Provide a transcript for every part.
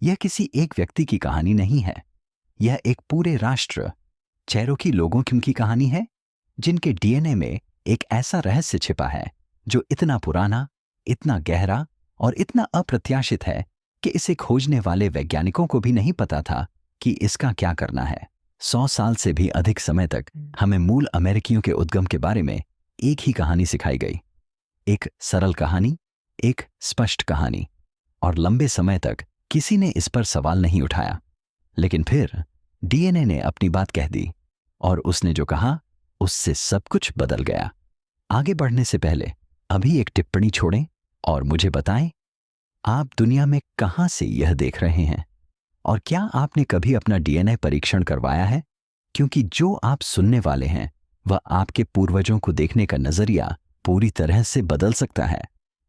यह किसी एक व्यक्ति की कहानी नहीं है, यह एक पूरे राष्ट्र चेरोकी लोगों की कहानी है, जिनके डीएनए में एक ऐसा रहस्य छिपा है जो इतना पुराना, इतना गहरा और इतना अप्रत्याशित है कि इसे खोजने वाले वैज्ञानिकों को भी नहीं पता था कि इसका क्या करना है। 100 साल से भी अधिक समय तक हमें मूल अमेरिकियों के उद्गम के बारे में एक ही कहानी सिखाई गई, एक सरल कहानी, एक स्पष्ट कहानी, और लंबे समय तक किसी ने इस पर सवाल नहीं उठाया। लेकिन फिर डीएनए ने अपनी बात कह दी, और उसने जो कहा उससे सब कुछ बदल गया। आगे बढ़ने से पहले अभी एक टिप्पणी छोड़ें और मुझे बताएं, आप दुनिया में कहां से यह देख रहे हैं, और क्या आपने कभी अपना डीएनए परीक्षण करवाया है? क्योंकि जो आप सुनने वाले हैं वह आपके पूर्वजों को देखने का नजरिया पूरी तरह से बदल सकता है।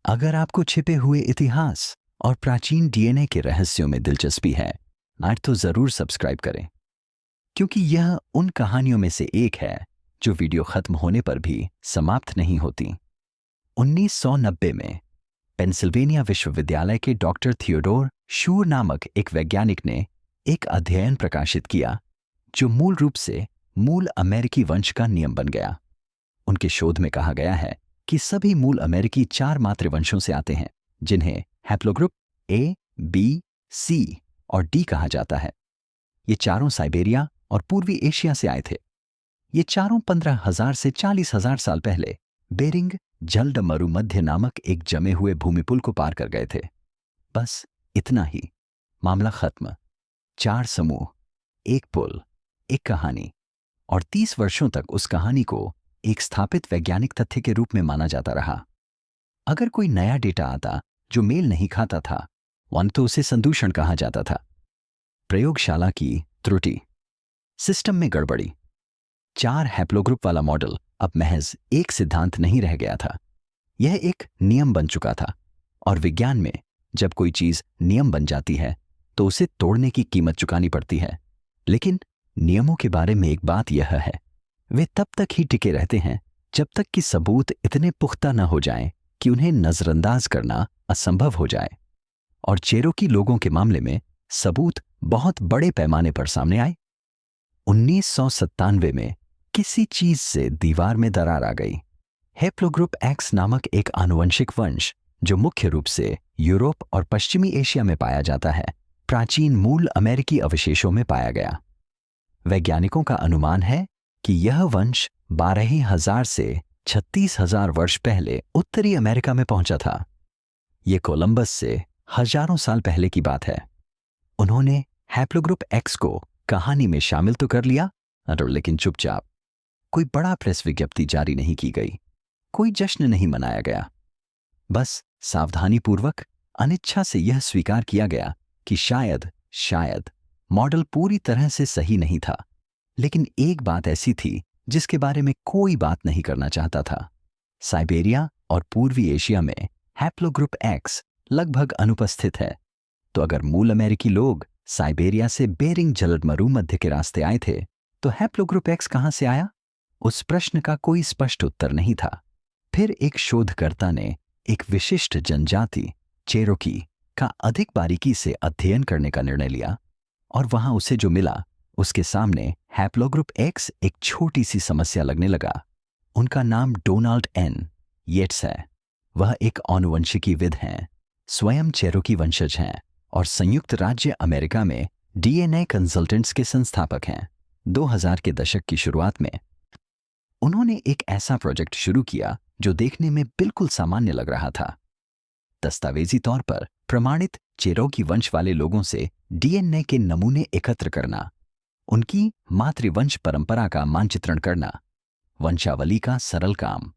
अगर आपको छिपे हुए इतिहास और प्राचीन डीएनए के रहस्यों में दिलचस्पी है, आज तो जरूर सब्सक्राइब करें, क्योंकि यह उन कहानियों में से एक है जो वीडियो खत्म होने पर भी समाप्त नहीं होती। 1990 में पेंसिल्वेनिया विश्वविद्यालय के डॉक्टर थियोडोर शूर नामक एक वैज्ञानिक ने एक अध्ययन प्रकाशित किया जो मूल रूप से मूल अमेरिकी वंश का नियम बन गया। उनके शोध में कहा गया है कि सभी मूल अमेरिकी 4 मातृवंशों से आते हैं, जिन्हें हैप्लोग्रुप ए, बी, सी और डी कहा जाता है। ये चारों साइबेरिया और पूर्वी एशिया से आए थे। ये चारों 15,000 से 40,000 साल पहले बेरिंग जलडमरू नामक एक जमे हुए भूमिपुल को पार कर गए थे। बस इतना ही, मामला खत्म। 4 समूह, एक पुल, एक कहानी, और 30 वर्षों तक उस कहानी को एक स्थापित वैज्ञानिक तथ्य के रूप में माना जाता रहा। अगर कोई नया डेटा आता जो मेल नहीं खाता था, वन तो उसे संदूषण कहा जाता था। प्रयोगशाला की त्रुटि, सिस्टम में गड़बड़ी। 4 हैप्लोग्रुप वाला मॉडल अब महज एक सिद्धांत नहीं रह गया था, यह एक नियम बन चुका था। और विज्ञान में जब कोई चीज नियम बन जाती है तो उसे तोड़ने की कीमत चुकानी पड़ती है। लेकिन नियमों के बारे में एक बात यह है, वे तब तक ही टिके रहते हैं जब तक कि सबूत इतने पुख्ता न हो जाएं कि उन्हें नजरअंदाज करना असंभव हो जाए। और चेरोकी लोगों के मामले में सबूत बहुत बड़े पैमाने पर सामने आए। 1997 में किसी चीज से दीवार में दरार आ गई। हैप्लोग्रुप एक्स नामक एक आनुवंशिक वंश जो मुख्य रूप से यूरोप और पश्चिमी एशिया में पाया जाता है, प्राचीन मूल अमेरिकी अवशेषों में पाया गया। वैज्ञानिकों का अनुमान है कि यह वंश 12,000 से 36,000 वर्ष पहले उत्तरी अमेरिका में पहुंचा था। यह कोलंबस से हजारों साल पहले की बात है। उन्होंने हैप्लोग्रुप एक्स को कहानी में शामिल तो कर लिया, लेकिन चुपचाप। कोई बड़ा प्रेस विज्ञप्ति जारी नहीं की गई, कोई जश्न नहीं मनाया गया। बस सावधानीपूर्वक, अनिच्छा से यह स्वीकार किया गया कि शायद मॉडल पूरी तरह से सही नहीं था। लेकिन एक बात ऐसी थी जिसके बारे में कोई बात नहीं करना चाहता था। साइबेरिया और पूर्वी एशिया में हैप्लोग्रुप एक्स लगभग अनुपस्थित है। तो अगर मूल अमेरिकी लोग साइबेरिया से बेरिंग जलडमरू के रास्ते आए थे, तो हैप्लोग्रुप एक्स कहां से आया? उस प्रश्न का कोई स्पष्ट उत्तर नहीं था। फिर एक शोधकर्ता ने एक विशिष्ट जनजाति चेरोकी का अधिक बारीकी से अध्ययन करने का निर्णय लिया, और वहां उसे जो मिला उसके सामने हैप्लोग्रुप एक्स एक छोटी सी समस्या लगने लगा। उनका नाम डोनाल्ड एन येट्स है। वह एक आनुवंशिकीविद हैं, स्वयं चेरोकी वंशज हैं और संयुक्त राज्य अमेरिका में डीएनए कंसल्टेंट्स के संस्थापक हैं। 2000 के दशक की शुरुआत में उन्होंने एक ऐसा प्रोजेक्ट शुरू किया जो देखने में बिल्कुल सामान्य लग रहा था। दस्तावेजी तौर पर प्रमाणित चेरोकी वंश वाले लोगों से डीएनए के नमूने एकत्र करना, उनकी मातृवंश परंपरा का मानचित्रण करना, वंशावली का सरल काम।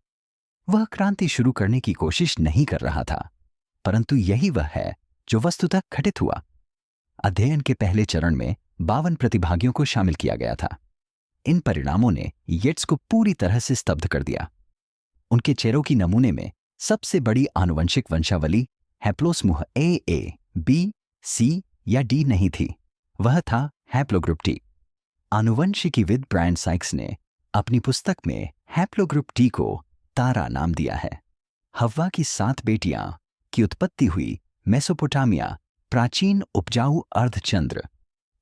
वह क्रांति शुरू करने की कोशिश नहीं कर रहा था, परंतु यही वह है जो वस्तुतः घटित हुआ। अध्ययन के पहले चरण में 52 प्रतिभागियों को शामिल किया गया था। इन परिणामों ने येट्स को पूरी तरह से स्तब्ध कर दिया। उनके चेरोकी नमूने में सबसे बड़ी आनुवंशिक वंशावली हैप्लोसमूह ए, बी, सी या डी नहीं थी, वह था हैप्लोग्रुप टी। आनुवंशिकीविद ब्रायन साइक्स ने अपनी पुस्तक में हैप्लोग्रुप टी को तारा नाम दिया है। हव्वा की 7 बेटियां की उत्पत्ति हुई मेसोपोटामिया प्राचीन उपजाऊ अर्धचंद्र,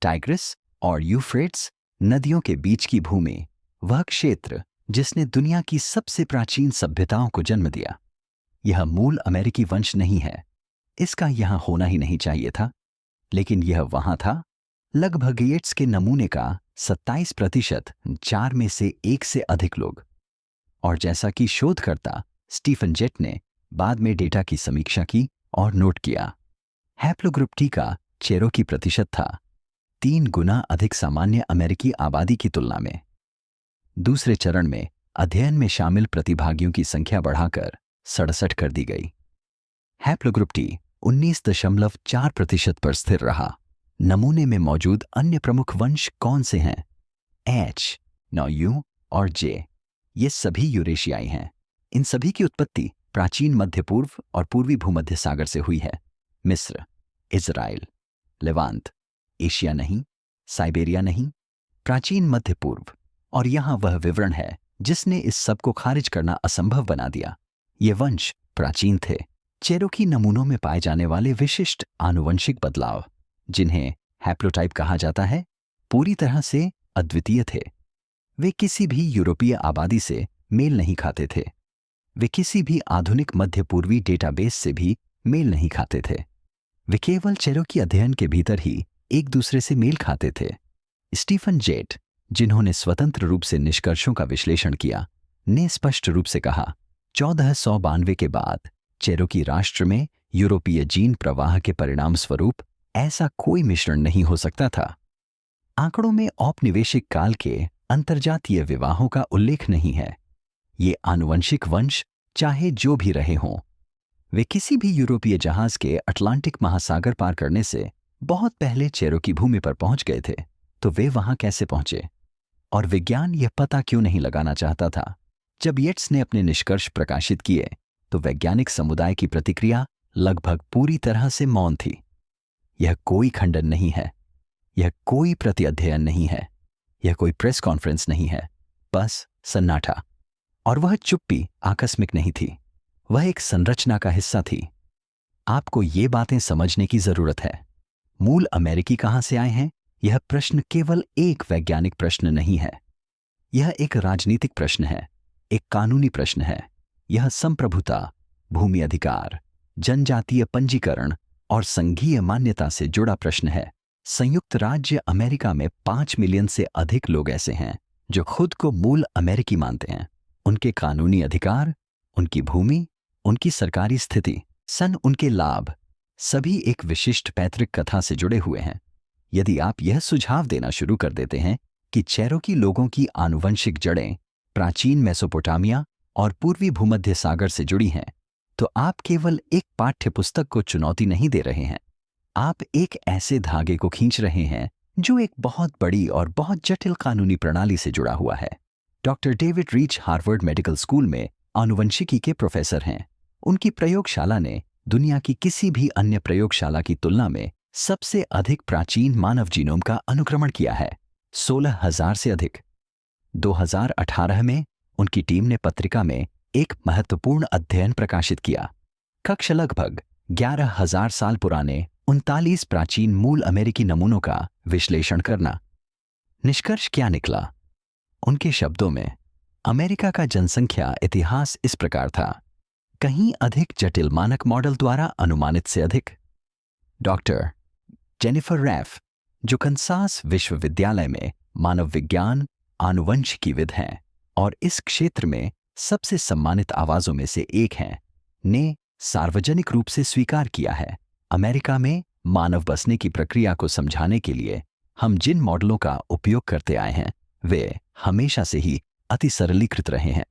टाइग्रिस और यूफ्रेट्स नदियों के बीच की भूमि, वह क्षेत्र जिसने दुनिया की सबसे प्राचीन सभ्यताओं को जन्म दिया। यह मूल अमेरिकी वंश नहीं है, इसका यहां होना ही नहीं चाहिए था, लेकिन यह वहां था। लगभग येट्स के नमूने का 27%, 4 में से 1 से अधिक लोग। और जैसा कि शोधकर्ता स्टीफन जेट ने बाद में डेटा की समीक्षा की और नोट किया, हैप्लोग्रुप टी का चेरोकी प्रतिशत था 3 गुना अधिक सामान्य अमेरिकी आबादी की तुलना में। दूसरे चरण में अध्ययन में शामिल प्रतिभागियों की संख्या बढ़ाकर 67 कर दी गई। हैप्लोग्रुप टी 19.4% पर स्थिर रहा। नमूने में मौजूद अन्य प्रमुख वंश कौन से हैं? एच, नौ यू और जे, ये सभी यूरेशियाई हैं। इन सभी की उत्पत्ति प्राचीन मध्य पूर्व और पूर्वी भूमध्य सागर से हुई है। मिस्र, इज़राइल, लेवांत, एशिया नहीं, साइबेरिया नहीं, प्राचीन मध्य पूर्व। और यहां वह विवरण है जिसने इस सब को खारिज करना असंभव बना दिया। ये वंश प्राचीन थे। चेरोकी नमूनों में पाए जाने वाले विशिष्ट आनुवंशिक बदलाव, जिन्हें हैप्लोटाइप कहा जाता है, पूरी तरह से अद्वितीय थे। वे किसी भी यूरोपीय आबादी से मेल नहीं खाते थे। वे किसी भी आधुनिक मध्य पूर्वी डेटाबेस से भी मेल नहीं खाते थे। वे केवल चेरोकी अध्ययन के भीतर ही एक दूसरे से मेल खाते थे। स्टीफन जेट, जिन्होंने स्वतंत्र रूप से निष्कर्षों का विश्लेषण किया, ने स्पष्ट रूप से कहा, 1492 के बाद चेरोकी राष्ट्र में यूरोपीय जीन प्रवाह के परिणाम स्वरूप ऐसा कोई मिश्रण नहीं हो सकता था। आंकड़ों में औपनिवेशिक काल के अंतर्जातीय विवाहों का उल्लेख नहीं है। ये आनुवंशिक वंश चाहे जो भी रहे हों, वे किसी भी यूरोपीय जहाज के अटलांटिक महासागर पार करने से बहुत पहले चेरोकी भूमि पर पहुंच गए थे। तो वे वहां कैसे पहुंचे? और विज्ञान यह पता क्यों नहीं लगाना चाहता था? जब येट्स ने अपने निष्कर्ष प्रकाशित किए तो वैज्ञानिक समुदाय की प्रतिक्रिया लगभग पूरी तरह से मौन थी। यह कोई खंडन नहीं है, यह कोई प्रति अध्ययन नहीं है, यह कोई प्रेस कॉन्फ्रेंस नहीं है, बस सन्नाटा। और वह चुप्पी आकस्मिक नहीं थी, वह एक संरचना का हिस्सा थी। आपको ये बातें समझने की जरूरत है। मूल अमेरिकी कहां से आए हैं? यह प्रश्न केवल एक वैज्ञानिक प्रश्न नहीं है, यह एक राजनीतिक प्रश्न है, एक कानूनी प्रश्न है। यह संप्रभुता, भूमि अधिकार, जनजातीय पंजीकरण और संघीय मान्यता से जुड़ा प्रश्न है। संयुक्त राज्य अमेरिका में 5 मिलियन से अधिक लोग ऐसे हैं जो खुद को मूल अमेरिकी मानते हैं। उनके कानूनी अधिकार, उनकी भूमि, उनकी सरकारी स्थिति, उनके लाभ, सभी एक विशिष्ट पैतृक कथा से जुड़े हुए हैं। यदि आप यह सुझाव देना शुरू कर देते हैं कि चेरोकी लोगों की आनुवंशिक जड़ें प्राचीन मेसोपोटामिया और पूर्वी भूमध्य सागर से जुड़ी हैं, तो आप केवल एक पाठ्य पुस्तक को चुनौती नहीं दे रहे हैं, आप एक ऐसे धागे को खींच रहे हैं जो एक बहुत बड़ी और बहुत जटिल कानूनी प्रणाली से जुड़ा हुआ है। Doctor David reach Harvard medical school में आनुवंशिकी के प्रोफेसर हैं। उनकी प्रयोगशाला ने दुनिया की किसी भी अन्य प्रयोगशाला की तुलना में सबसे अधिक प्राचीन मानव जीनोम का अनुक्रमण किया है, 16,000 से अधिक। 2018 में उनकी टीम ने पत्रिका में एक महत्वपूर्ण अध्ययन प्रकाशित किया, कक्ष लगभग 11,000 साल पुराने 39 प्राचीन मूल अमेरिकी नमूनों का विश्लेषण करना। निष्कर्ष क्या निकला? उनके शब्दों में, अमेरिका का जनसंख्या इतिहास इस प्रकार था, कहीं अधिक जटिल मानक मॉडल द्वारा अनुमानित से अधिक। डॉक्टर जेनिफर रैफ, जो कंसास विश्वविद्यालय में मानव विज्ञान आनुवंशिकीविद हैं और इस क्षेत्र में सबसे सम्मानित आवाजों में से एक हैं, ने सार्वजनिक रूप से स्वीकार किया है, अमेरिका में मानव बसने की प्रक्रिया को समझाने के लिए हम जिन मॉडलों का उपयोग करते आए हैं वे हमेशा से ही अति सरलीकृत रहे हैं।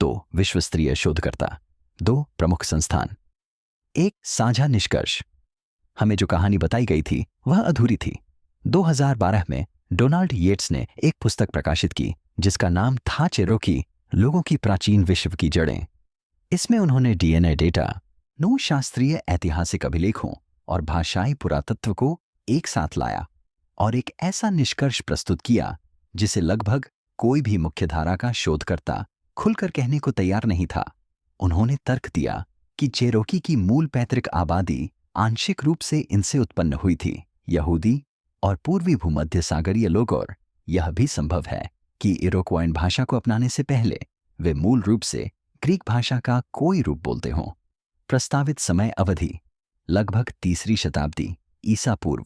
तो विश्वस्तरीय शोधकर्ता, 2 प्रमुख संस्थान, एक साझा निष्कर्ष। हमें जो कहानी बताई गई थी वह अधूरी थी। 2012 में डोनाल्ड येट्स ने एक पुस्तक प्रकाशित की जिसका नाम था चेरोकी लोगों की प्राचीन विश्व की जड़ें। इसमें उन्होंने डीएनए डेटा, 9 शास्त्रीय ऐतिहासिक अभिलेखों और भाषाई पुरातत्व को एक साथ लाया और एक ऐसा निष्कर्ष प्रस्तुत किया जिसे लगभग कोई भी मुख्यधारा का शोधकर्ता खुलकर कहने को तैयार नहीं था। उन्होंने तर्क दिया कि चेरोकी की मूल पैतृक आबादी आंशिक रूप से इनसे उत्पन्न हुई थी। यहूदी और पूर्वी भूमध्य सागरीय लोग, और यह भी संभव है कि इरोक्वाइन भाषा को अपनाने से पहले वे मूल रूप से ग्रीक भाषा का कोई रूप बोलते हों। प्रस्तावित समय अवधि लगभग 3री शताब्दी ईसा पूर्व,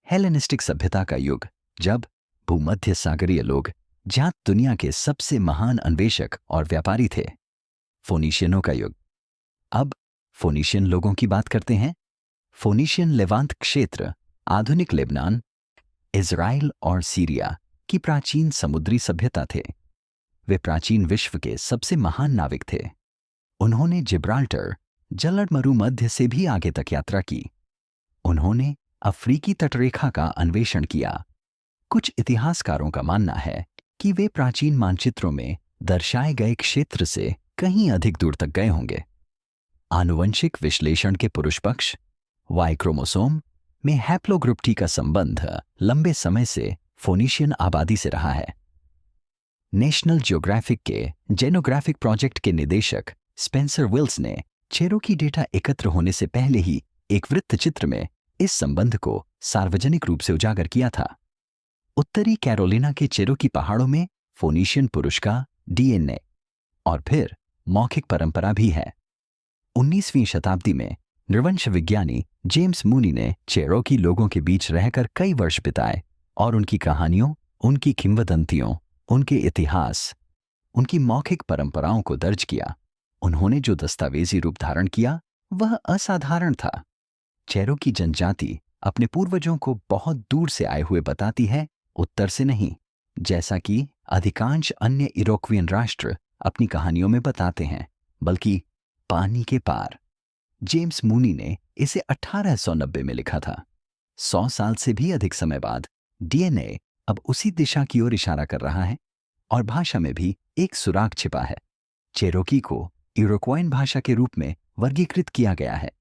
हेलेनिस्टिक सभ्यता का युग, जब भूमध्य सागरीय लोग जहां दुनिया के सबसे महान अन्वेषक और व्यापारी थे। फोनीशियनों का युग। अब फोनीशियन लोगों की बात करते हैं। फोनीशियन लेवांत क्षेत्र आधुनिक लेबनान, इज़राइल और सीरिया की प्राचीन समुद्री सभ्यता थे। वे प्राचीन विश्व के सबसे महान नाविक थे। उन्होंने जिब्राल्टर जलद मरुमध्य से भी आगे तक यात्रा की। उन्होंने अफ्रीकी तटरेखा का अन्वेषण किया। कुछ इतिहासकारों का मानना है कि वे प्राचीन मानचित्रों में दर्शाए गए क्षेत्र से कहीं अधिक दूर तक गए होंगे। आनुवंशिक विश्लेषण के पुरुष पक्ष वाई क्रोमोसोम में हैप्लोग्रुप टी का संबंध लंबे समय से फोनीशियन आबादी से रहा है। नेशनल जियोग्राफिक के जेनोग्राफिक प्रोजेक्ट के निदेशक स्पेंसर विल्स ने चेरोकी डेटा एकत्र होने से पहले ही एक वृत्तचित्र में इस संबंध को सार्वजनिक रूप से उजागर किया था। उत्तरी कैरोलिना के चेरोकी पहाड़ों में फोनीशियन पुरुष का डीएनए और फिर मौखिक परंपरा भी है। 19वीं शताब्दी में नृवंश विज्ञानी जेम्स मूनी ने चेरोकी लोगों के बीच रहकर कई वर्ष बिताए और उनकी कहानियों, उनकी किंवदंतियों, उनके इतिहास, उनकी मौखिक परंपराओं को दर्ज किया। उन्होंने जो दस्तावेजी रूप धारण किया वह असाधारण था। चेरोकी जनजाति अपने पूर्वजों को बहुत दूर से आए हुए बताती है, उत्तर से नहीं, जैसा कि अधिकांश अन्य इरोक्वियन राष्ट्र अपनी कहानियों में बताते हैं, बल्कि पानी के पार। जेम्स मूनी ने इसे 1890 में लिखा था। 100 साल से भी अधिक समय बाद डीएनए अब उसी दिशा की ओर इशारा कर रहा है और भाषा में भी एक सुराग छिपा है। चेरोकी को इरोक्वाइन भाषा के रूप में वर्गीकृत किया गया है,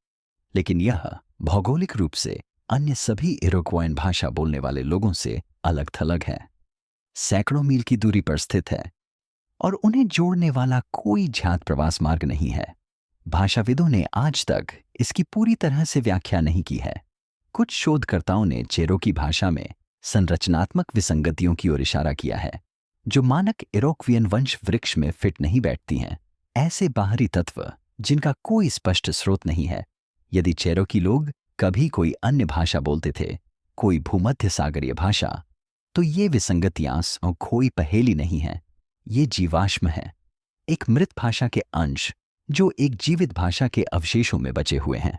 लेकिन यह भौगोलिक रूप से अन्य सभी इरोक्वाइन भाषा बोलने वाले लोगों से अलग थलग है। सैकड़ों मील की दूरी पर स्थित है और उन्हें जोड़ने वाला कोई ज्ञात प्रवास मार्ग नहीं है। भाषाविदों ने आज तक इसकी पूरी तरह से व्याख्या नहीं की है। कुछ शोधकर्ताओं ने चेरोकी भाषा में संरचनात्मक विसंगतियों की ओर इशारा किया है, जो मानक इरोक्वियन वंश वृक्ष में फिट नहीं बैठती हैं। ऐसे बाहरी तत्व जिनका कोई स्पष्ट स्रोत नहीं है। यदि चेरोकी लोग कभी कोई अन्य भाषा बोलते थे, कोई भूमध्य सागरीय भाषा, तो ये विसंगतियां और कोई पहेली नहीं है। ये जीवाश्म है, एक मृत भाषा के अंश जो एक जीवित भाषा के अवशेषों में बचे हुए हैं।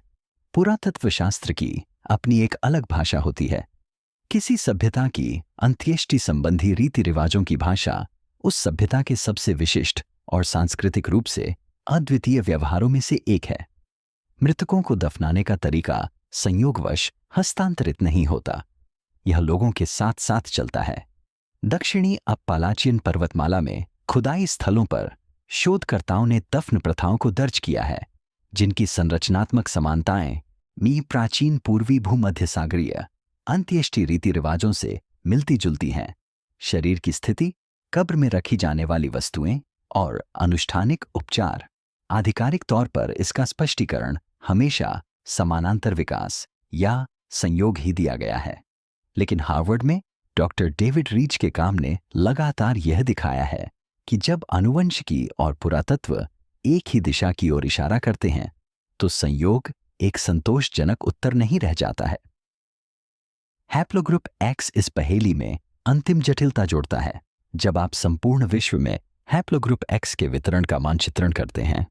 पुरातत्व शास्त्र की अपनी एक अलग भाषा होती है। किसी सभ्यता की अंत्येष्टि संबंधी रीति रिवाजों की भाषा उस सभ्यता के सबसे विशिष्ट और सांस्कृतिक रूप से अद्वितीय व्यवहारों में से एक है। मृतकों को दफनाने का तरीका संयोगवश हस्तांतरित नहीं होता, यह लोगों के साथ साथ चलता है। दक्षिणी अप्पालाचियन पर्वतमाला में खुदाई स्थलों पर शोधकर्ताओं ने दफन प्रथाओं को दर्ज किया है, जिनकी संरचनात्मक समानताएं प्राचीन पूर्वी भूमध्य सागरीय अंत्येष्टि रीति रिवाजों से मिलती जुलती हैं। शरीर की स्थिति, कब्र में रखी जाने वाली वस्तुएं और अनुष्ठानिक उपचार। आधिकारिक तौर पर इसका स्पष्टीकरण हमेशा समानांतर विकास या संयोग ही दिया गया है, लेकिन हार्वर्ड में डॉक्टर डेविड रीच के काम ने लगातार यह दिखाया है कि जब आनुवंशिकी और पुरातत्व एक ही दिशा की ओर इशारा करते हैं, तो संयोग एक संतोषजनक उत्तर नहीं रह जाता है। हैप्लोग्रुप एक्स इस पहेली में अंतिम जटिलता जोड़ता है। जब आप संपूर्ण विश्व में हैप्लोग्रुप एक्स के वितरण का मानचित्रण करते हैं,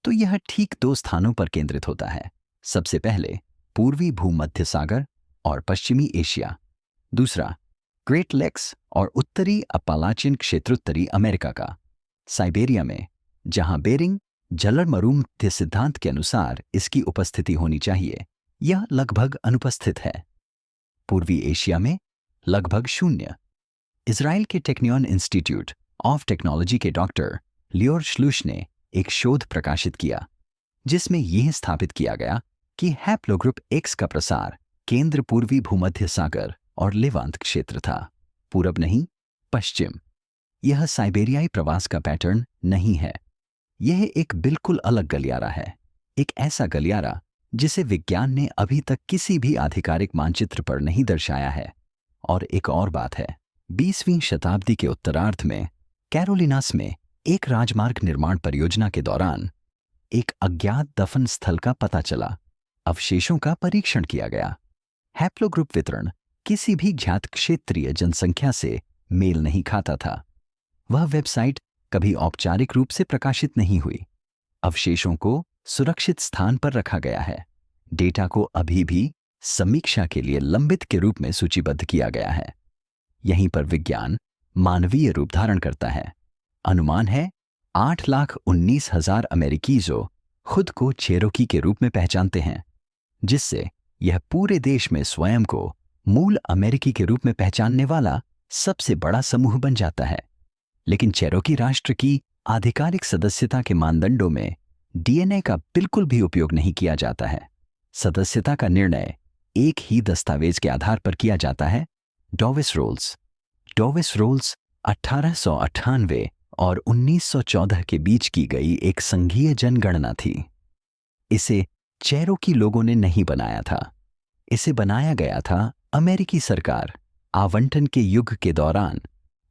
तो यह ठीक 2 स्थानों पर केंद्रित होता है। सबसे पहले पूर्वी भूमध्य सागर और पश्चिमी एशिया, दूसरा ग्रेट लेक्स और उत्तरी अपालाचियन क्षेत्रोत्तरी अमेरिका का, साइबेरिया में, जहां बेरिंग जलद मरुमध्य सिद्धांत के अनुसार इसकी उपस्थिति होनी चाहिए, यह लगभग अनुपस्थित है। पूर्वी एशिया में लगभग 0। इजराइल के टेक्नियन इंस्टीट्यूट ऑफ टेक्नोलॉजी के डॉक्टर लियोर श्लूश ने एक शोध प्रकाशित किया, जिसमें यह स्थापित किया गया कि हैप्लोग्रुप एक्स का प्रसार केंद्र पूर्वी भूमध्य सागर और लेवांत क्षेत्र था, पूरब नहीं, पश्चिम। यह साइबेरियाई प्रवास का पैटर्न नहीं है। यह एक बिल्कुल अलग गलियारा है, एक ऐसा गलियारा जिसे विज्ञान ने अभी तक किसी भी आधिकारिक मानचित्र पर नहीं दर्शाया है। और एक और बात है, 20वीं शताब्दी के उत्तरार्ध में कैरोलिनास में एक राजमार्ग निर्माण परियोजना के दौरान एक अज्ञात दफन स्थल का पता चला। अवशेषों का परीक्षण किया गया। हैप्लोग्रुप वितरण किसी भी ज्ञात क्षेत्रीय जनसंख्या से मेल नहीं खाता था। वह वेबसाइट कभी औपचारिक रूप से प्रकाशित नहीं हुई। अवशेषों को सुरक्षित स्थान पर रखा गया है। डेटा को अभी भी समीक्षा के लिए लंबित के रूप में सूचीबद्ध किया गया है। यहीं पर विज्ञान मानवीय रूप धारण करता है। अनुमान है 8,19,000 अमेरिकीजो खुद को चेरोकी के रूप में पहचानते हैं, जिससे यह पूरे देश में स्वयं को मूल अमेरिकी के रूप में पहचानने वाला सबसे बड़ा समूह बन जाता है। लेकिन चेरोकी राष्ट्र की आधिकारिक सदस्यता के मानदंडों में डीएनए का बिल्कुल भी उपयोग नहीं किया जाता है। सदस्यता का निर्णय एक ही दस्तावेज के आधार पर किया जाता है, डॉविस रोल्स। डॉविस रोल्स 1898 और 1914 के बीच की गई एक संघीय जनगणना थी। इसे चेरोकी लोगों ने नहीं बनाया था। इसे बनाया गया था अमेरिकी सरकार आवंटन के युग के दौरान।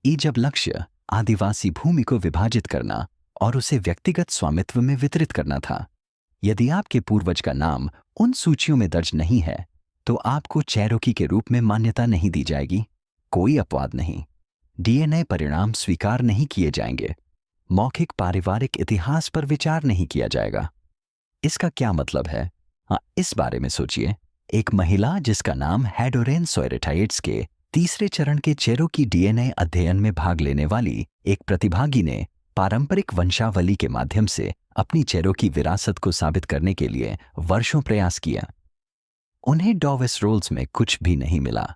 जब लक्ष्य आदिवासी भूमि को विभाजित करना और उसे व्यक्तिगत स्वामित्व में वितरित करना था। यदि आपके पूर्वज का नाम उन सूचियों में दर्ज नहीं है तो आपको चेरोकी के रूप में मान्यता नहीं दी जाएगी। कोई अपवाद नहीं। डीएनए परिणाम स्वीकार नहीं किए जाएंगे। मौखिक पारिवारिक इतिहास पर विचार नहीं किया जाएगा। इसका क्या मतलब है? हाँ, इस बारे में सोचिए। एक महिला जिसका नाम हैडोरेन सोयरेटाइड्स के तीसरे चरण के चेरोकी डीएनए अध्ययन में भाग लेने वाली एक प्रतिभागी ने पारंपरिक वंशावली के माध्यम से अपनी चेरोकी विरासत को साबित करने के लिए वर्षों प्रयास किया। उन्हें डॉविस रोल्स में कुछ भी नहीं मिला।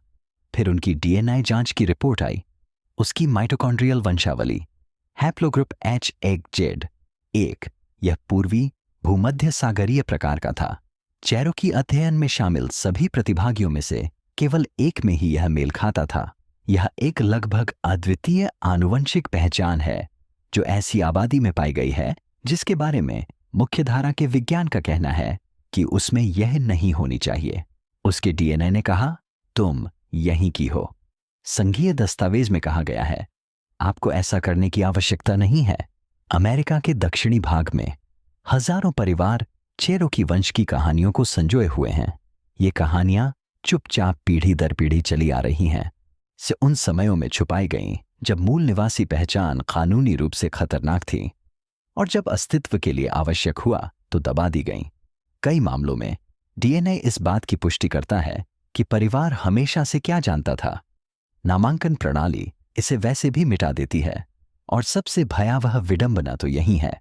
फिर उनकी डीएनए जांच की रिपोर्ट आई। उसकी माइटोकॉन्ड्रियल वंशावली हैप्लोग्रुप HXZ1, यह पूर्वी भूमध्य सागरीय प्रकार का था। चेरोकी अध्ययन में शामिल सभी प्रतिभागियों में से केवल एक में ही यह मेल खाता था। यह एक लगभग अद्वितीय आनुवंशिक पहचान है जो ऐसी आबादी में पाई गई है जिसके बारे में मुख्यधारा के विज्ञान का कहना है कि उसमें यह नहीं होनी चाहिए। उसके डीएनए ने कहा, तुम यहीं की हो। संघीय दस्तावेज में कहा गया है, आपको ऐसा करने की आवश्यकता नहीं है। अमेरिका के दक्षिणी भाग में हजारों परिवार चेरोकी वंश की कहानियों को संजोए हुए हैं। ये कहानियां चुपचाप पीढ़ी दर पीढ़ी चली आ रही हैं, से उन समयों में छुपाई गईं जब मूल निवासी पहचान कानूनी रूप से खतरनाक थी और जब अस्तित्व के लिए आवश्यक हुआ तो दबा दी गईं। कई मामलों में डीएनए इस बात की पुष्टि करता है कि परिवार हमेशा से क्या जानता था। नामांकन प्रणाली इसे वैसे भी मिटा देती है और सबसे भयावह विडंबना तो यही है।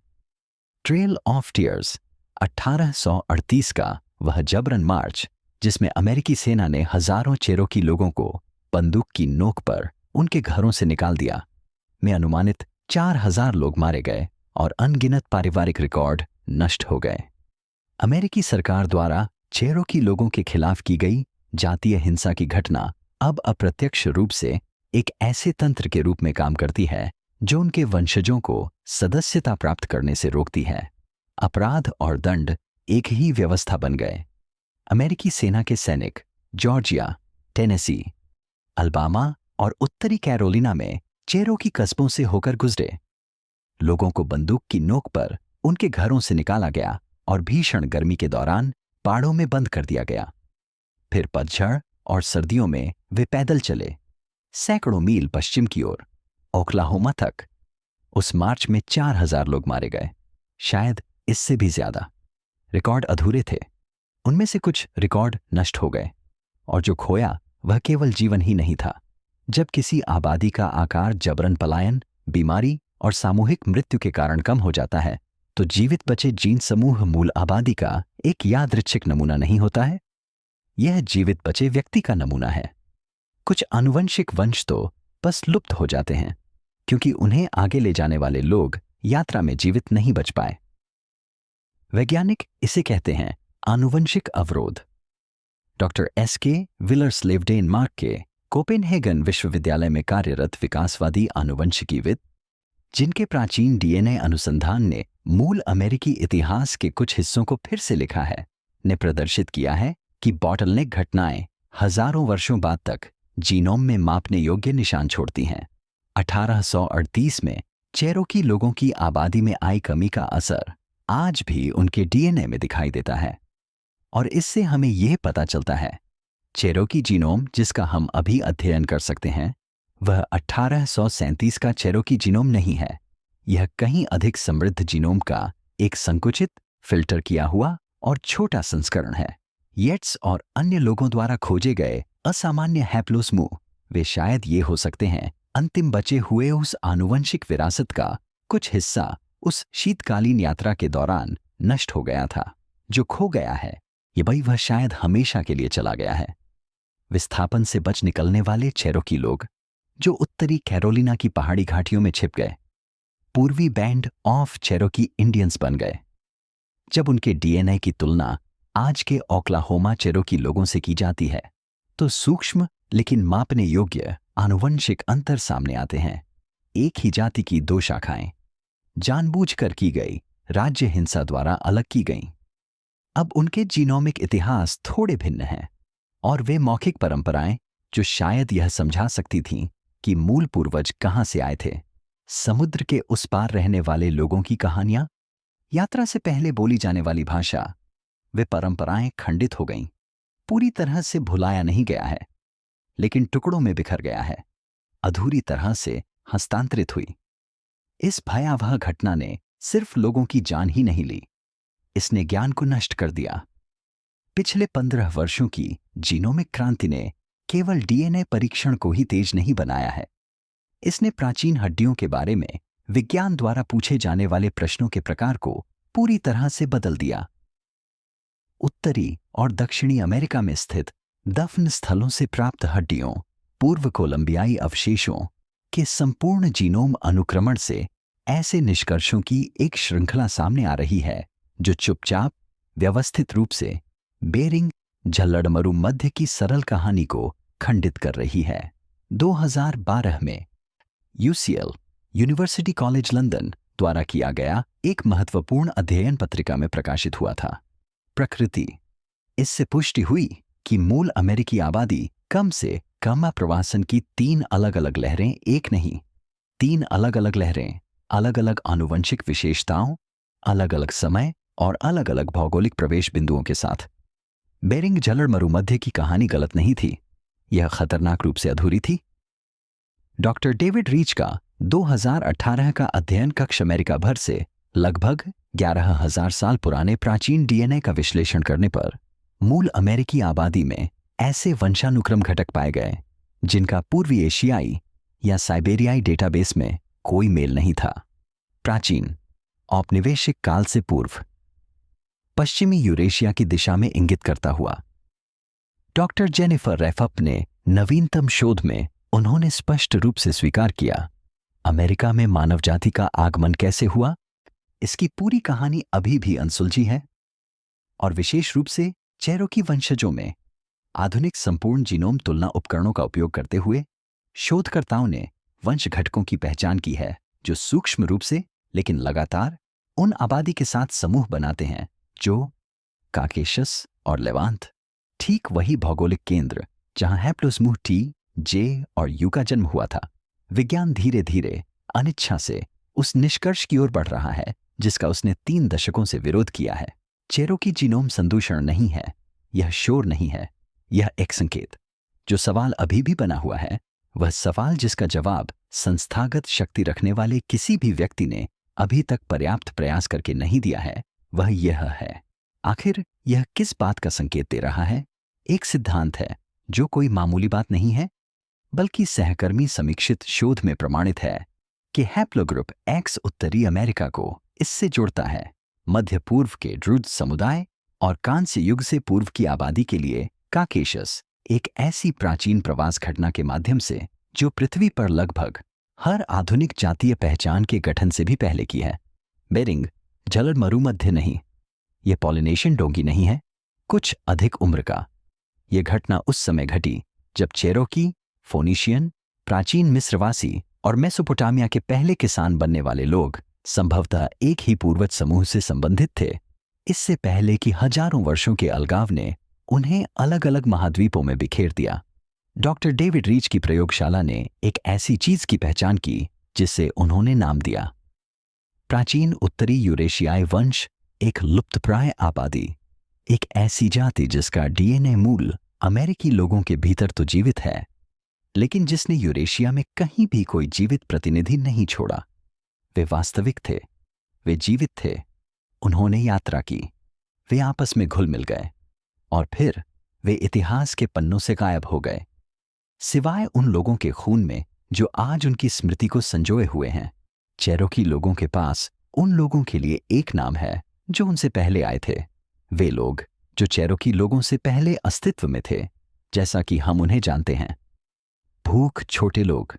ट्रेल ऑफ टीयर्स 1838 का वह जबरन मार्च जिसमें अमेरिकी सेना ने हजारों चेरोकी लोगों को बंदूक की नोक पर उनके घरों से निकाल दिया, में अनुमानित 4,000 लोग मारे गए और अनगिनत पारिवारिक रिकॉर्ड नष्ट हो गए। अमेरिकी सरकार द्वारा चेरोकी लोगों के खिलाफ की गई जातीय हिंसा की घटना अब अप्रत्यक्ष रूप से एक ऐसे तंत्र के रूप में काम करती है जो उनके वंशजों को सदस्यता प्राप्त करने से रोकती है। अपराध और दंड एक ही व्यवस्था बन गए। अमेरिकी सेना के सैनिक जॉर्जिया, टेनेसी, अल्बामा और उत्तरी कैरोलिना में चेरोकी कस्बों से होकर गुजरे। लोगों को बंदूक की नोक पर उनके घरों से निकाला गया और भीषण गर्मी के दौरान पहाड़ों में बंद कर दिया गया। फिर पतझड़ और सर्दियों में वे पैदल चले सैकड़ों मील पश्चिम की ओर, ओक्लाहोमा तक। उस मार्च में 4,000 लोग मारे गए, शायद इससे भी ज्यादा। रिकॉर्ड अधूरे थे, उनमें से कुछ रिकॉर्ड नष्ट हो गए और जो खोया वह केवल जीवन ही नहीं था। जब किसी आबादी का आकार जबरन पलायन, बीमारी और सामूहिक मृत्यु के कारण कम हो जाता है तो जीवित बचे जीन समूह मूल आबादी का एक यादृच्छिक नमूना नहीं होता है, यह जीवित बचे व्यक्ति का नमूना है। कुछ आनुवंशिक वंश तो बस लुप्त हो जाते हैं क्योंकि उन्हें आगे ले जाने वाले लोग यात्रा में जीवित नहीं बच पाए। वैज्ञानिक इसे कहते हैं आनुवंशिक अवरोध। डॉक्टर SK विलर्सलेव डेनमार्क के कोपेनहेगन विश्वविद्यालय में कार्यरत विकासवादी आनुवंशिकीविद, जिनके प्राचीन डीएनए अनुसंधान ने मूल अमेरिकी इतिहास के कुछ हिस्सों को फिर से लिखा है, ने प्रदर्शित किया है कि बॉटलनेक घटनाएं हजारों वर्षों बाद तक जीनोम में मापने योग्य निशान छोड़ती हैं। 1838 में चेरोकी लोगों की आबादी में आई कमी का असर आज भी उनके डीएनए में दिखाई देता है, और इससे हमें यह पता चलता है चेरोकी जीनोम जिसका हम अभी अध्ययन कर सकते हैं वह 1837 का चेरोकी जीनोम नहीं है। यह कहीं अधिक समृद्ध जीनोम का एक संकुचित, फिल्टर किया हुआ और छोटा संस्करण है। येट्स और अन्य लोगों द्वारा खोजे गए असामान्य हैप्लोसमूह वे शायद ये हो सकते हैं अंतिम बचे हुए उस आनुवंशिक विरासत का कुछ हिस्सा उस शीतकालीन यात्रा के दौरान नष्ट हो गया था। जो खो गया है ये भाई वह शायद हमेशा के लिए चला गया है। विस्थापन से बच निकलने वाले चेरोकी लोग जो उत्तरी कैरोलिना की पहाड़ी घाटियों में छिप गए पूर्वी बैंड ऑफ चेरोकी इंडियंस बन गए। जब उनके डीएनए की तुलना आज के ओक्लाहोमा चेरोकी लोगों से की जाती है तो सूक्ष्म लेकिन मापने योग्य आनुवंशिक अंतर सामने आते हैं। एक ही जाति की दो शाखाएं जानबूझकर की गई राज्य हिंसा द्वारा अलग की गईं। अब उनके जीनोमिक इतिहास थोड़े भिन्न हैं और वे मौखिक परंपराएं जो शायद यह समझा सकती थीं कि मूल पूर्वज कहां से आए थे, समुद्र के उस पार रहने वाले लोगों की कहानियां, यात्रा से पहले बोली जाने वाली भाषा, वे परंपराएं खंडित हो गईं। पूरी तरह से भुलाया नहीं गया है लेकिन टुकड़ों में बिखर गया है, अधूरी तरह से हस्तांतरित हुई। इस भयावह घटना ने सिर्फ लोगों की जान ही नहीं ली, इसने ज्ञान को नष्ट कर दिया। पिछले 15 वर्षों की जीनोमिक क्रांति ने केवल डीएनए परीक्षण को ही तेज नहीं बनाया है, इसने प्राचीन हड्डियों के बारे में विज्ञान द्वारा पूछे जाने वाले प्रश्नों के प्रकार को पूरी तरह से बदल दिया। उत्तरी और दक्षिणी अमेरिका में स्थित दफन स्थलों से प्राप्त हड्डियों, पूर्व कोलंबियाई अवशेषों के संपूर्ण जीनोम अनुक्रमण से ऐसे निष्कर्षों की एक श्रृंखला सामने आ रही है जो चुपचाप व्यवस्थित रूप से बेरिंग झल्लड़मरु मध्य की सरल कहानी को खंडित कर रही है। 2012 में यूसीएल यूनिवर्सिटी कॉलेज लंदन द्वारा किया गया एक महत्वपूर्ण अध्ययन पत्रिका में प्रकाशित हुआ था। प्रकृति। इससे पुष्टि हुई कि मूल अमेरिकी आबादी कम से कम प्रवासन की 3 अलग अलग लहरें, एक नहीं 3 अलग अलग लहरें, अलग अलग आनुवंशिक विशेषताओं, अलग अलग समय और अलग अलग भौगोलिक प्रवेश बिंदुओं के साथ। बेरिंग झल्लड़मरु मध्य की कहानी गलत नहीं थी, यह खतरनाक रूप से अधूरी थी। डॉक्टर डेविड रीच का 2018 का अध्ययन कक्ष अमेरिका भर से लगभग 11,000 साल पुराने प्राचीन डीएनए का विश्लेषण करने पर मूल अमेरिकी आबादी में ऐसे वंशानुक्रम घटक पाए गए जिनका पूर्वी एशियाई या साइबेरियाई डेटाबेस में कोई मेल नहीं था। प्राचीन औपनिवेशिक काल से पूर्व पश्चिमी यूरेशिया की दिशा में इंगित करता हुआ। डॉक्टर जेनिफर रेफअप ने नवीनतम शोध में उन्होंने स्पष्ट रूप से स्वीकार किया, अमेरिका में मानव जाति का आगमन कैसे हुआ, इसकी पूरी कहानी अभी भी अनसुलझी है, और विशेष रूप से चेरोकी वंशजों में आधुनिक संपूर्ण जीनोम तुलना उपकरणों का उपयोग करते हुए शोधकर्ताओं ने वंश घटकों की पहचान की है जो सूक्ष्म रूप से लेकिन लगातार उन आबादी के साथ समूह बनाते हैं जो काकेशस और लेवांत, ठीक वही भौगोलिक केंद्र जहां हैप्लोसमूह टी, जे और यू का जन्म हुआ था। विज्ञान धीरे धीरे अनिच्छा से उस निष्कर्ष की ओर बढ़ रहा है जिसका उसने 3 दशकों से विरोध किया है। चेरोकी जीनोम संदूषण नहीं है, यह शोर नहीं है, यह एक संकेत। जो सवाल अभी भी बना हुआ है वह सवाल जिसका जवाब संस्थागत शक्ति रखने वाले किसी भी व्यक्ति ने अभी तक पर्याप्त प्रयास करके नहीं दिया है, वह यह है, आखिर यह किस बात का संकेत दे रहा है। एक सिद्धांत है जो कोई मामूली बात नहीं है बल्कि सहकर्मी समीक्षित शोध में प्रमाणित है कि हैप्लोग्रुप एक्स उत्तरी अमेरिका को इससे जोड़ता है। मध्य पूर्व के ड्रुज समुदाय और कांस्य युग से पूर्व की आबादी के लिए काकेशस एक ऐसी प्राचीन प्रवास घटना के माध्यम से जो पृथ्वी पर लगभग हर आधुनिक जातीय पहचान के गठन से भी पहले की है। बेरिंग झल्लड़मरु मध्य नहीं, यह पॉलिनेशियन डोंगी नहीं है, कुछ अधिक उम्र का। यह घटना उस समय घटी जब चेरोकी, फोनीशियन, प्राचीन मिस्रवासी और मेसोपोटामिया के पहले किसान बनने वाले लोग संभवतः एक ही पूर्वज समूह से संबंधित थे इससे पहले कि हजारों वर्षों के अलगाव ने उन्हें अलग अलग महाद्वीपों में बिखेर दिया, डॉक्टर डेविड रीच की प्रयोगशाला ने एक ऐसी चीज की पहचान की जिसे उन्होंने नाम दिया प्राचीन उत्तरी यूरेशियाई वंश, एक लुप्तप्राय आबादी, एक ऐसी जाति जिसका डीएनए मूल अमेरिकी लोगों के भीतर तो जीवित है, लेकिन जिसने यूरेशिया में कहीं भी कोई जीवित प्रतिनिधि नहीं छोड़ा। वे वास्तविक थे, वे जीवित थे, उन्होंने यात्रा की, वे आपस में घुल मिल गए और फिर वे इतिहास के पन्नों से गायब हो गए, सिवाय उन लोगों के खून में जो आज उनकी स्मृति को संजोए हुए हैं। चेरोकी लोगों के पास उन लोगों के लिए एक नाम है जो उनसे पहले आए थे, वे लोग जो चेरोकी लोगों से पहले अस्तित्व में थे, जैसा कि हम उन्हें जानते हैं। भूख छोटे लोग।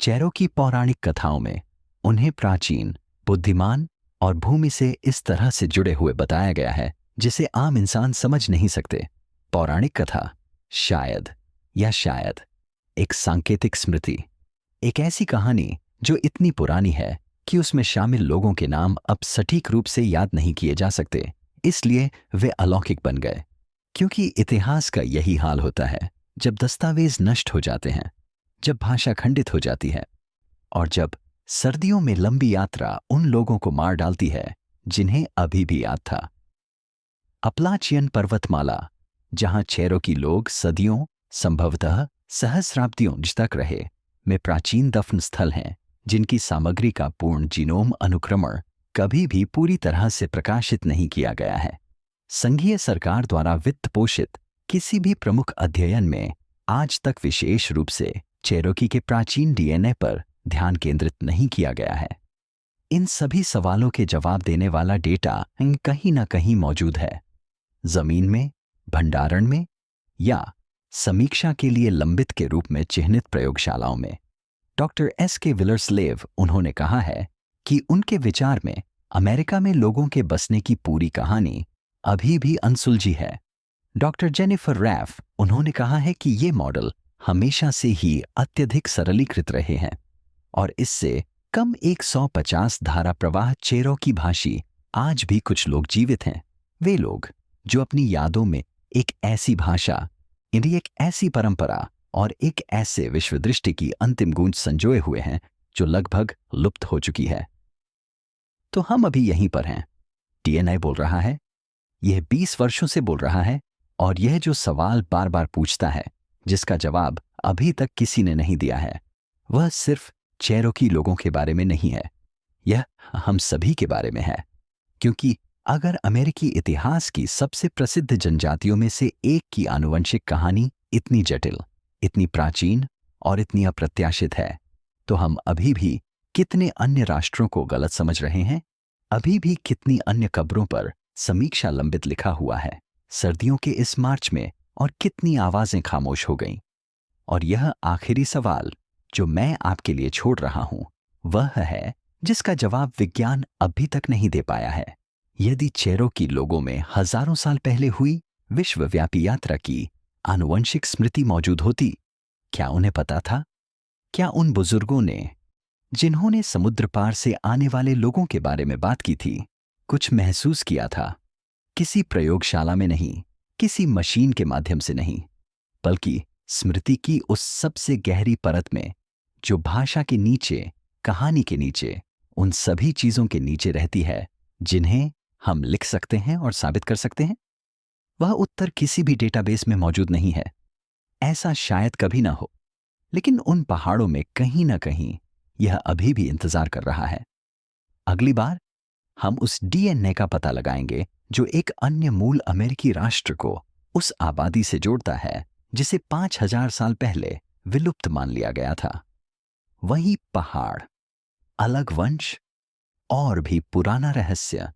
चेरोकी पौराणिक कथाओं में उन्हें प्राचीन, बुद्धिमान और भूमि से इस तरह से जुड़े हुए बताया गया है जिसे आम इंसान समझ नहीं सकते। पौराणिक कथा शायद एक सांकेतिक स्मृति, एक ऐसी कहानी जो इतनी पुरानी है कि उसमें शामिल लोगों के नाम अब सटीक रूप से याद नहीं किए जा सकते, इसलिए वे अलौकिक बन गए। क्योंकि इतिहास का यही हाल होता है जब दस्तावेज नष्ट हो जाते हैं, जब भाषा खंडित हो जाती है और जब सर्दियों में लंबी यात्रा उन लोगों को मार डालती है जिन्हें अभी भी याद था। अपलाचियन पर्वतमाला, जहां चेरोकी लोग सदियों, संभवतः सहस्राब्दियों तक रहे, में प्राचीन दफन स्थल हैं जिनकी सामग्री का पूर्ण जीनोम अनुक्रमण कभी भी पूरी तरह से प्रकाशित नहीं किया गया है। संघीय सरकार द्वारा वित्त पोषित किसी भी प्रमुख अध्ययन में आज तक विशेष रूप से चेरोकी के प्राचीन डीएनए पर ध्यान केंद्रित नहीं किया गया है। इन सभी सवालों के जवाब देने वाला डेटा कहीं ना कहीं मौजूद है, जमीन में, भंडारण में या समीक्षा के लिए लंबित के रूप में चिह्नित प्रयोगशालाओं में। Doctor S K. विलर्सलेव, उन्होंने कहा है कि उनके विचार में अमेरिका में लोगों के बसने की पूरी कहानी अभी भी अनसुलझी है। डॉक्टर जेनिफर रैफ, उन्होंने कहा है कि ये मॉडल हमेशा से ही अत्यधिक सरलीकृत रहे हैं और इससे कम 150 धारा प्रवाह चेरोकी भाषी आज भी कुछ लोग जीवित हैं। वे लोग जो अपनी यादों में एक ऐसी भाषा, एक ऐसी परंपरा और एक ऐसे विश्वदृष्टि की अंतिम गूंज संजोए हुए हैं जो लगभग लुप्त हो चुकी है। तो हम अभी यहीं पर हैं। डीएनए बोल रहा है, यह 20 वर्षों से बोल रहा है और यह जो सवाल बार बार पूछता है जिसका जवाब अभी तक किसी ने नहीं दिया है, वह सिर्फ चेरोकी लोगों के बारे में नहीं है, यह हम सभी के बारे में है। क्योंकि अगर अमेरिकी इतिहास की सबसे प्रसिद्ध जनजातियों में से एक की आनुवंशिक कहानी इतनी जटिल, इतनी प्राचीन और इतनी अप्रत्याशित है, तो हम अभी भी कितने अन्य राष्ट्रों को गलत समझ रहे हैं? अभी भी कितनी अन्य कब्रों पर समीक्षा लंबित लिखा हुआ है सर्दियों के इस मार्च में, और कितनी आवाजें खामोश हो गईं। और यह आखिरी सवाल जो मैं आपके लिए छोड़ रहा हूं, वह है जिसका जवाब विज्ञान अभी तक नहीं दे पाया है। यदि चेरोकी लोगों में हजारों साल पहले हुई विश्वव्यापी यात्रा की आनुवंशिक स्मृति मौजूद होती, क्या उन्हें पता था? क्या उन बुजुर्गों ने, जिन्होंने समुद्र पार से आने वाले लोगों के बारे में बात की थी, कुछ महसूस किया था? किसी प्रयोगशाला में नहीं, किसी मशीन के माध्यम से नहीं, बल्कि स्मृति की उस सबसे गहरी परत में जो भाषा के नीचे, कहानी के नीचे, उन सभी चीजों के नीचे रहती है जिन्हें हम लिख सकते हैं और साबित कर सकते हैं। वह उत्तर किसी भी डेटाबेस में मौजूद नहीं है, ऐसा शायद कभी ना हो, लेकिन उन पहाड़ों में कहीं ना कहीं यह अभी भी इंतजार कर रहा है। अगली बार हम उस डीएनए का पता लगाएंगे जो एक अन्य मूल अमेरिकी राष्ट्र को उस आबादी से जोड़ता है जिसे 5000 साल पहले विलुप्त मान लिया गया था। वही पहाड़, अलग वंश और भी पुराना रहस्य।